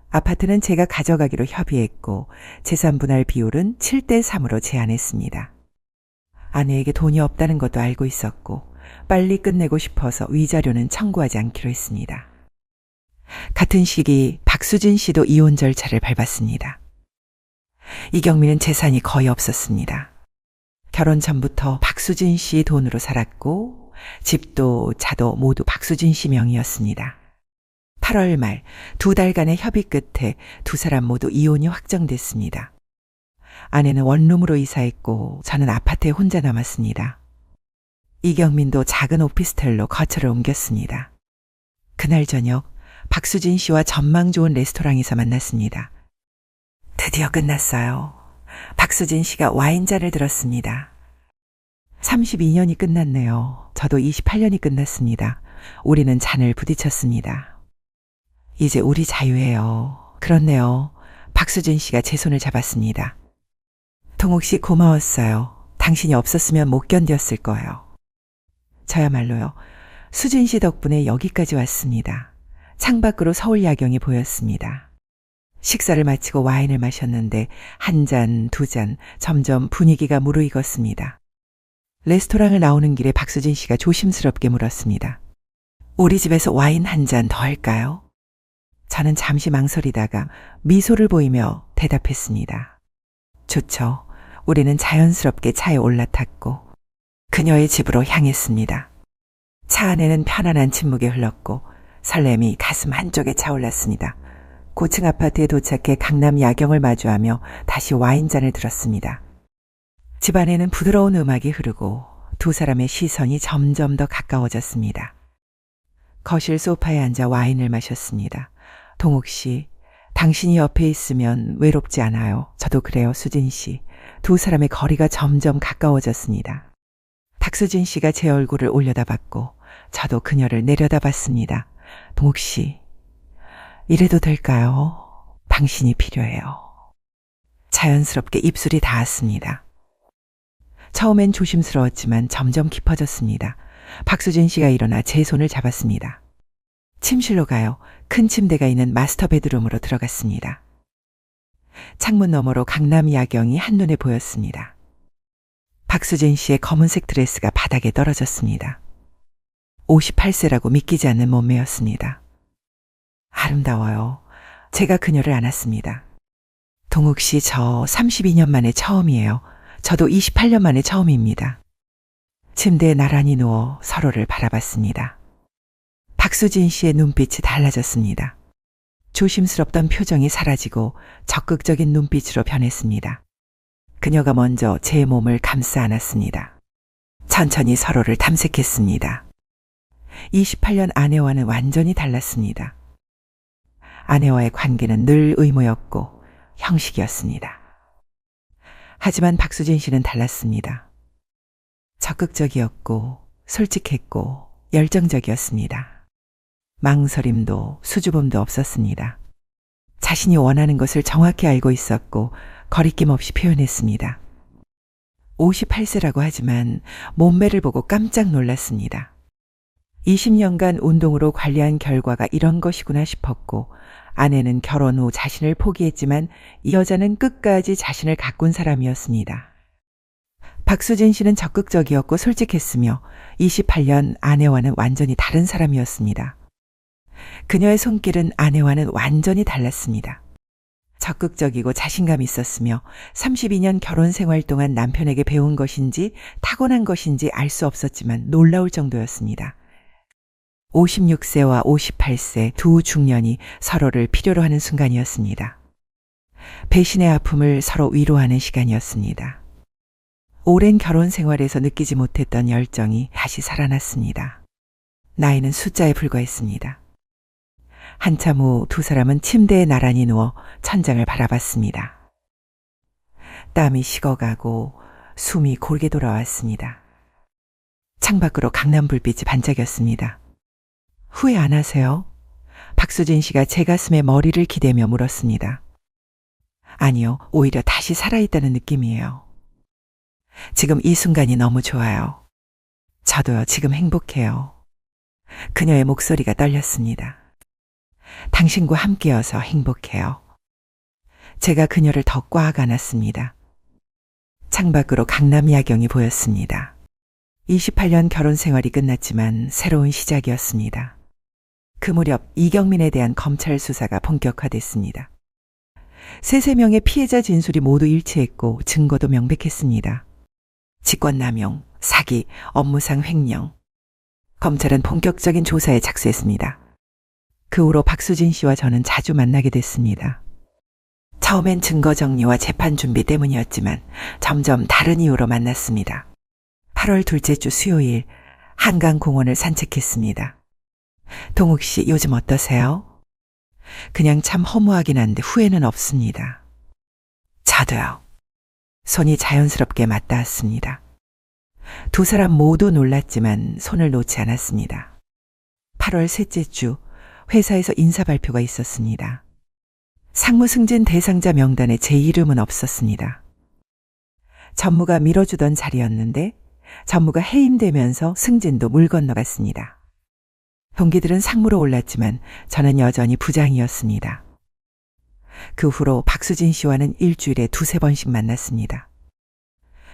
아파트는 제가 가져가기로 협의했고 재산 분할 비율은 7대3으로 제한했습니다. 아내에게 돈이 없다는 것도 알고 있었고 빨리 끝내고 싶어서 위자료는 청구하지 않기로 했습니다. 같은 시기 박수진 씨도 이혼 절차를 밟았습니다. 이경민은 재산이 거의 없었습니다. 결혼 전부터 박수진 씨 돈으로 살았고 집도 차도 모두 박수진 씨 명의였습니다. 8월 말 2달간의 협의 끝에 두 사람 모두 이혼이 확정됐습니다. 아내는 원룸으로 이사했고 저는 아파트에 혼자 남았습니다. 이경민도 작은 오피스텔로 거처를 옮겼습니다. 그날 저녁 박수진 씨와 전망 좋은 레스토랑에서 만났습니다. 드디어 끝났어요. 박수진 씨가 와인잔을 들었습니다. 32년이 끝났네요. 저도 28년이 끝났습니다. 우리는 잔을 부딪혔습니다. 이제 우리 자유예요. 그렇네요. 박수진 씨가 제 손을 잡았습니다. 동욱 씨 고마웠어요. 당신이 없었으면 못 견뎠을 거예요. 저야말로요. 수진 씨 덕분에 여기까지 왔습니다. 창밖으로 서울 야경이 보였습니다. 식사를 마치고 와인을 마셨는데 한 잔, 두 잔, 점점 분위기가 무르익었습니다. 레스토랑을 나오는 길에 박수진 씨가 조심스럽게 물었습니다. 우리 집에서 와인 한 잔 더 할까요? 저는 잠시 망설이다가 미소를 보이며 대답했습니다. 좋죠. 우리는 자연스럽게 차에 올라탔고 그녀의 집으로 향했습니다. 차 안에는 편안한 침묵이 흘렀고 설렘이 가슴 한쪽에 차올랐습니다. 고층 아파트에 도착해 강남 야경을 마주하며 다시 와인잔을 들었습니다. 집 안에는 부드러운 음악이 흐르고 두 사람의 시선이 점점 더 가까워졌습니다. 거실 소파에 앉아 와인을 마셨습니다. 동욱 씨, 당신이 옆에 있으면 외롭지 않아요. 저도 그래요, 수진 씨. 두 사람의 거리가 점점 가까워졌습니다. 박수진 씨가 제 얼굴을 올려다봤고 저도 그녀를 내려다봤습니다. 동욱 씨, 이래도 될까요? 당신이 필요해요. 자연스럽게 입술이 닿았습니다. 처음엔 조심스러웠지만 점점 깊어졌습니다. 박수진 씨가 일어나 제 손을 잡았습니다. 침실로 가요. 큰 침대가 있는 마스터 베드룸으로 들어갔습니다. 창문 너머로 강남 야경이 한눈에 보였습니다. 박수진 씨의 검은색 드레스가 바닥에 떨어졌습니다. 58세라고 믿기지 않는 몸매였습니다. 아름다워요. 제가 그녀를 안았습니다. 동욱 씨, 저 32년 만에 처음이에요. 저도 28년 만에 처음입니다. 침대에 나란히 누워 서로를 바라봤습니다. 박수진 씨의 눈빛이 달라졌습니다. 조심스럽던 표정이 사라지고 적극적인 눈빛으로 변했습니다. 그녀가 먼저 제 몸을 감싸 안았습니다. 천천히 서로를 탐색했습니다. 28년 아내와는 완전히 달랐습니다. 아내와의 관계는 늘 의무였고 형식이었습니다. 하지만 박수진 씨는 달랐습니다. 적극적이었고 솔직했고 열정적이었습니다. 망설임도 수줍음도 없었습니다. 자신이 원하는 것을 정확히 알고 있었고 거리낌 없이 표현했습니다. 58세라고 하지만 몸매를 보고 깜짝 놀랐습니다. 20년간 운동으로 관리한 결과가 이런 것이구나 싶었고 아내는 결혼 후 자신을 포기했지만 이 여자는 끝까지 자신을 가꾼 사람이었습니다. 박수진 씨는 적극적이었고 솔직했으며 28년 아내와는 완전히 다른 사람이었습니다. 그녀의 손길은 아내와는 완전히 달랐습니다. 적극적이고 자신감 있었으며 32년 결혼 생활 동안 남편에게 배운 것인지 타고난 것인지 알 수 없었지만 놀라울 정도였습니다. 56세와 58세 두 중년이 서로를 필요로 하는 순간이었습니다. 배신의 아픔을 서로 위로하는 시간이었습니다. 오랜 결혼 생활에서 느끼지 못했던 열정이 다시 살아났습니다. 나이는 숫자에 불과했습니다. 한참 후 두 사람은 침대에 나란히 누워 천장을 바라봤습니다. 땀이 식어가고 숨이 골게 돌아왔습니다. 창밖으로 강남 불빛이 반짝였습니다. 후회 안 하세요? 박수진 씨가 제 가슴에 머리를 기대며 물었습니다. 아니요, 오히려 다시 살아있다는 느낌이에요. 지금 이 순간이 너무 좋아요. 저도요, 지금 행복해요. 그녀의 목소리가 떨렸습니다. 당신과 함께여서 행복해요. 제가 그녀를 더 꽉 안았습니다. 창밖으로 강남 야경이 보였습니다. 28년 결혼 생활이 끝났지만 새로운 시작이었습니다. 그 무렵 이경민에 대한 검찰 수사가 본격화됐습니다. 3명의 피해자 진술이 모두 일치했고 증거도 명백했습니다. 직권남용, 사기, 업무상 횡령. 검찰은 본격적인 조사에 착수했습니다. 그 후로 박수진 씨와 저는 자주 만나게 됐습니다. 처음엔 증거 정리와 재판 준비 때문이었지만 점점 다른 이유로 만났습니다. 8월 둘째 주 수요일 한강공원을 산책했습니다. 동욱 씨 요즘 어떠세요? 그냥 참 허무하긴 한데 후회는 없습니다. 저도요. 손이 자연스럽게 맞닿았습니다. 두 사람 모두 놀랐지만 손을 놓지 않았습니다. 8월 셋째 주 회사에서 인사 발표가 있었습니다. 상무 승진 대상자 명단에 제 이름은 없었습니다. 전무가 밀어주던 자리였는데 전무가 해임되면서 승진도 물 건너갔습니다. 동기들은 상무로 올랐지만 저는 여전히 부장이었습니다. 그 후로 박수진 씨와는 일주일에 2-3번씩 만났습니다.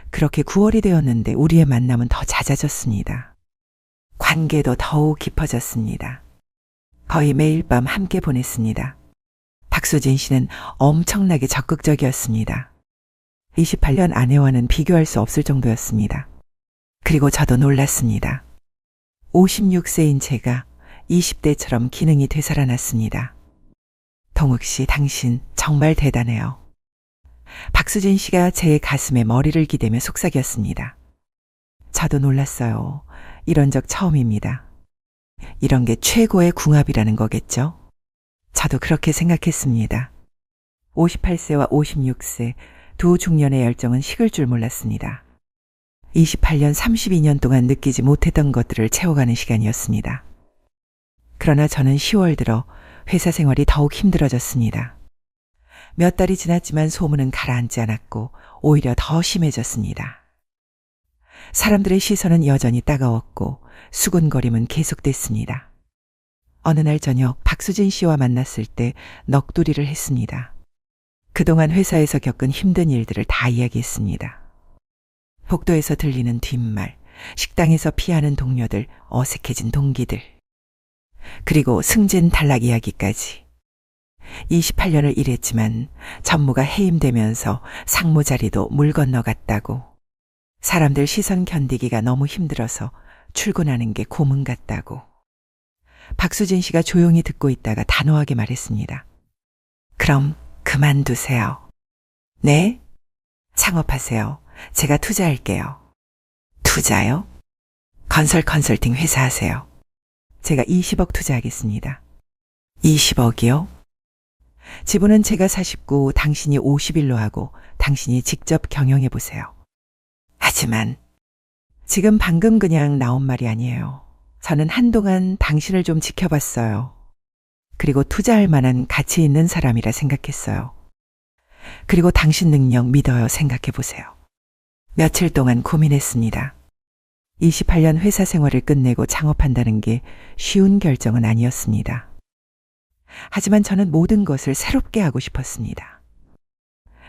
그렇게 9월이 되었는데 우리의 만남은 더 잦아졌습니다. 관계도 더욱 깊어졌습니다. 거의 매일 밤 함께 보냈습니다. 박수진 씨는 엄청나게 적극적이었습니다. 28년 아내와는 비교할 수 없을 정도였습니다. 그리고 저도 놀랐습니다. 56세인 제가 20대처럼 기능이 되살아났습니다. 동욱 씨, 당신 정말 대단해요. 박수진 씨가 제 가슴에 머리를 기대며 속삭였습니다. 저도 놀랐어요. 이런 적 처음입니다. 이런 게 최고의 궁합이라는 거겠죠? 저도 그렇게 생각했습니다. 58세와 56세 두 중년의 열정은 식을 줄 몰랐습니다. 28년 32년 동안 느끼지 못했던 것들을 채워가는 시간이었습니다. 그러나 저는 10월 들어 회사 생활이 더욱 힘들어졌습니다. 몇 달이 지났지만 소문은 가라앉지 않았고 오히려 더 심해졌습니다. 사람들의 시선은 여전히 따가웠고 수군거림은 계속됐습니다. 어느 날 저녁 박수진 씨와 만났을 때 넋두리를 했습니다. 그동안 회사에서 겪은 힘든 일들을 다 이야기했습니다. 복도에서 들리는 뒷말, 식당에서 피하는 동료들, 어색해진 동기들. 그리고 승진 탈락 이야기까지. 28년을 일했지만 전무가 해임되면서 상무 자리도 물 건너갔다고. 사람들 시선 견디기가 너무 힘들어서 출근하는 게 고문 같다고. 박수진 씨가 조용히 듣고 있다가 단호하게 말했습니다. 그럼 그만두세요. 네? 창업하세요. 제가 투자할게요. 투자요? 건설 컨설팅 회사 하세요. 제가 20억 투자하겠습니다. 20억이요? 지분은 제가 49, 당신이 51로 하고 당신이 직접 경영해 보세요. 하지만 지금 방금 그냥 나온 말이 아니에요. 저는 한동안 당신을 좀 지켜봤어요. 그리고 투자할 만한 가치 있는 사람이라 생각했어요. 그리고 당신 능력 믿어요 생각해 보세요. 며칠 동안 고민했습니다. 28년 회사 생활을 끝내고 창업한다는 게 쉬운 결정은 아니었습니다. 하지만 저는 모든 것을 새롭게 하고 싶었습니다.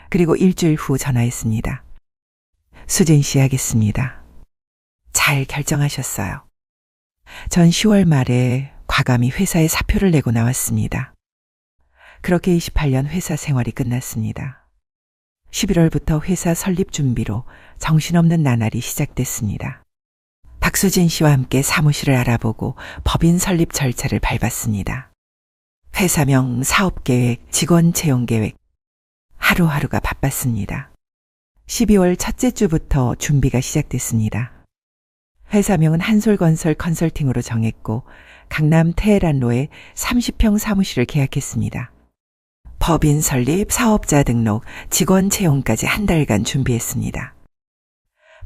그리고 일주일 후 전화했습니다. 수진 씨 하겠습니다. 잘 결정하셨어요. 전 10월 말에 과감히 회사에 사표를 내고 나왔습니다. 그렇게 28년 회사 생활이 끝났습니다. 11월부터 회사 설립 준비로 정신없는 나날이 시작됐습니다. 박수진 씨와 함께 사무실을 알아보고 법인 설립 절차를 밟았습니다. 회사명, 사업계획, 직원 채용계획, 하루하루가 바빴습니다. 12월 첫째 주부터 준비가 시작됐습니다. 회사명은 한솔건설 컨설팅으로 정했고 강남 테헤란로에 30평 사무실을 계약했습니다. 법인 설립, 사업자 등록, 직원 채용까지 한 달간 준비했습니다.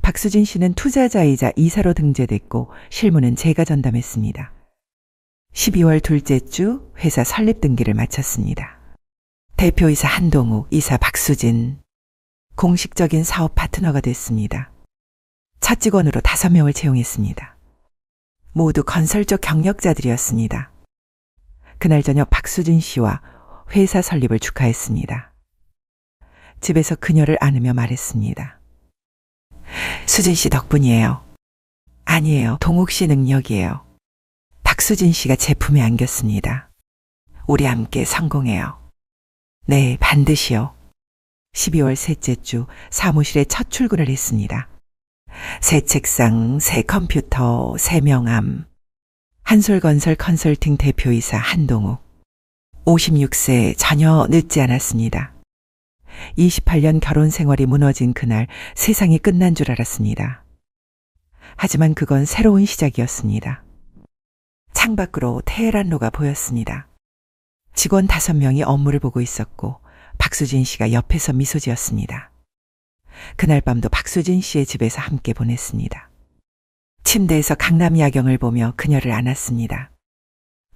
박수진 씨는 투자자이자 이사로 등재됐고 실무는 제가 전담했습니다. 12월 둘째 주 회사 설립 등기를 마쳤습니다. 대표이사 한동욱, 이사 박수진, 공식적인 사업 파트너가 됐습니다. 첫 직원으로 5명을 채용했습니다. 모두 건설적 경력자들이었습니다. 그날 저녁 박수진 씨와 회사 설립을 축하했습니다. 집에서 그녀를 안으며 말했습니다. 수진 씨 덕분이에요. 아니에요. 동욱 씨 능력이에요. 박수진 씨가 제품에 안겼습니다. 우리 함께 성공해요. 네, 반드시요. 12월 셋째 주 사무실에 첫 출근을 했습니다. 새 책상, 새 컴퓨터, 새 명함. 한솔건설 컨설팅 대표이사 한동욱. 56세 전혀 늦지 않았습니다. 28년 결혼 생활이 무너진 그날 세상이 끝난 줄 알았습니다. 하지만 그건 새로운 시작이었습니다. 창밖으로 테헤란로가 보였습니다. 직원 5명이 업무를 보고 있었고 박수진 씨가 옆에서 미소 지었습니다. 그날 밤도 박수진 씨의 집에서 함께 보냈습니다. 침대에서 강남 야경을 보며 그녀를 안았습니다.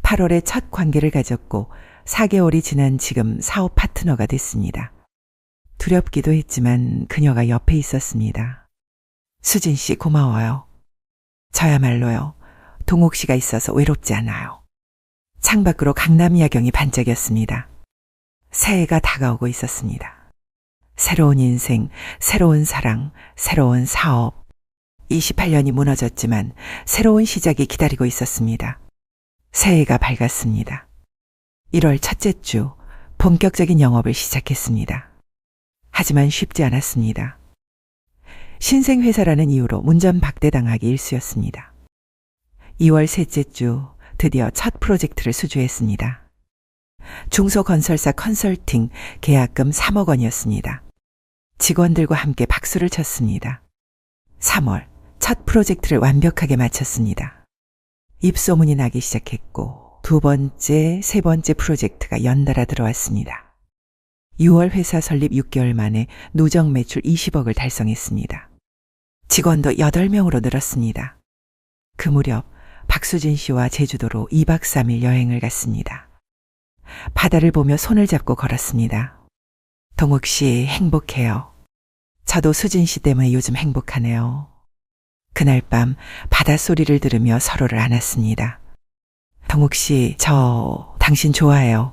8월에 첫 관계를 가졌고 4개월이 지난 지금 사업 파트너가 됐습니다. 두렵기도 했지만 그녀가 옆에 있었습니다. 수진 씨 고마워요. 저야말로요. 동욱 씨가 있어서 외롭지 않아요. 창밖으로 강남 야경이 반짝였습니다. 새해가 다가오고 있었습니다. 새로운 인생, 새로운 사랑, 새로운 사업. 28년이 무너졌지만 새로운 시작이 기다리고 있었습니다. 새해가 밝았습니다. 1월 첫째 주 본격적인 영업을 시작했습니다. 하지만 쉽지 않았습니다. 신생회사라는 이유로 문전박대당하기 일쑤였습니다. 2월 셋째 주 드디어 첫 프로젝트를 수주했습니다. 중소건설사 컨설팅 계약금 3억 원이었습니다. 직원들과 함께 박수를 쳤습니다. 3월 첫 프로젝트를 완벽하게 마쳤습니다. 입소문이 나기 시작했고 2번째, 3번째 프로젝트가 연달아 들어왔습니다. 6월 회사 설립 6개월 만에 누적 매출 20억을 달성했습니다. 직원도 8명으로 늘었습니다. 그 무렵 박수진 씨와 제주도로 2박 3일 여행을 갔습니다. 바다를 보며 손을 잡고 걸었습니다. 동욱 씨 행복해요. 저도 수진 씨 때문에 요즘 행복하네요. 그날 밤 바닷소리를 들으며 서로를 안았습니다. 동욱 씨, 저 당신 좋아해요.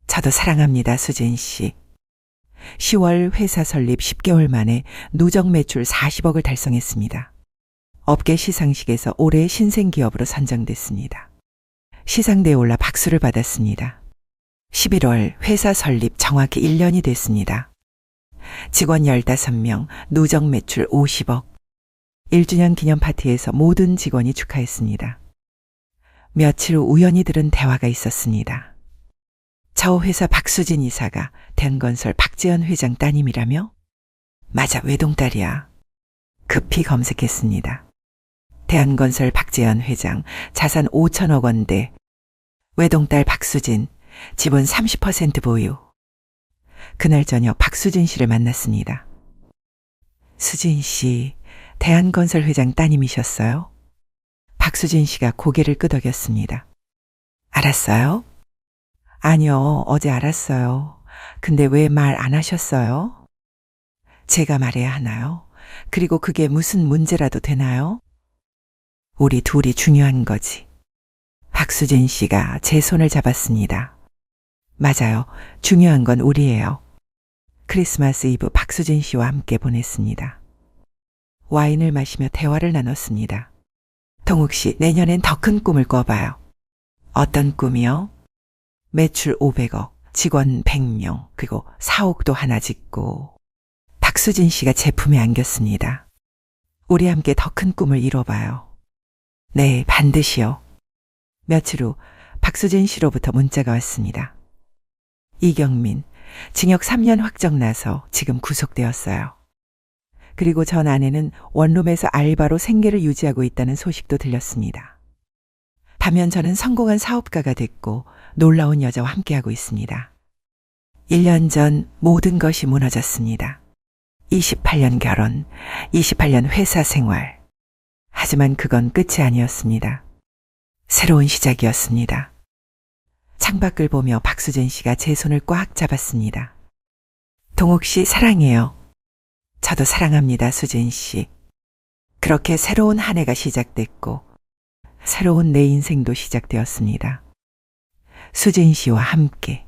저도 사랑합니다, 수진 씨. 10월 회사 설립 10개월 만에 누적 매출 40억을 달성했습니다. 업계 시상식에서 올해의 신생기업으로 선정됐습니다. 시상대에 올라 박수를 받았습니다. 11월 회사 설립 정확히 1년이 됐습니다. 직원 15명, 누적 매출 50억. 1주년 기념 파티에서 모든 직원이 축하했습니다. 며칠 후 우연히 들은 대화가 있었습니다. 저 회사 박수진 이사가 대한건설 박재현 회장 따님이라며? 맞아, 외동딸이야. 급히 검색했습니다. 대한건설 박재현 회장, 자산 5천억 원대, 외동딸 박수진, 지분 30% 보유. 그날 저녁 박수진 씨를 만났습니다. 수진 씨, 대한건설 회장 따님이셨어요? 박수진 씨가 고개를 끄덕였습니다. 알았어요? 아니요, 어제 알았어요. 근데 왜 말 안 하셨어요? 제가 말해야 하나요? 그리고 그게 무슨 문제라도 되나요? 우리 둘이 중요한 거지. 박수진 씨가 제 손을 잡았습니다. 맞아요. 중요한 건 우리예요. 크리스마스 이브 박수진 씨와 함께 보냈습니다. 와인을 마시며 대화를 나눴습니다. 동욱 씨, 내년엔 더 큰 꿈을 꿔봐요. 어떤 꿈이요? 매출 500억, 직원 100명, 그리고 사옥도 하나 짓고. 박수진 씨가 제품에 안겼습니다. 우리 함께 더 큰 꿈을 이뤄봐요. 네, 반드시요. 며칠 후 박수진 씨로부터 문자가 왔습니다. 이경민, 징역 3년 확정 나서 지금 구속되었어요. 그리고 전 아내는 원룸에서 알바로 생계를 유지하고 있다는 소식도 들렸습니다. 반면 저는 성공한 사업가가 됐고 놀라운 여자와 함께하고 있습니다. 1년 전 모든 것이 무너졌습니다. 28년 결혼, 28년 회사 생활. 하지만 그건 끝이 아니었습니다. 새로운 시작이었습니다. 창밖을 보며 박수진 씨가 제 손을 꽉 잡았습니다. 동욱 씨 사랑해요. 저도 사랑합니다, 수진 씨. 그렇게 새로운 한 해가 시작됐고 새로운 내 인생도 시작되었습니다. 수진 씨와 함께.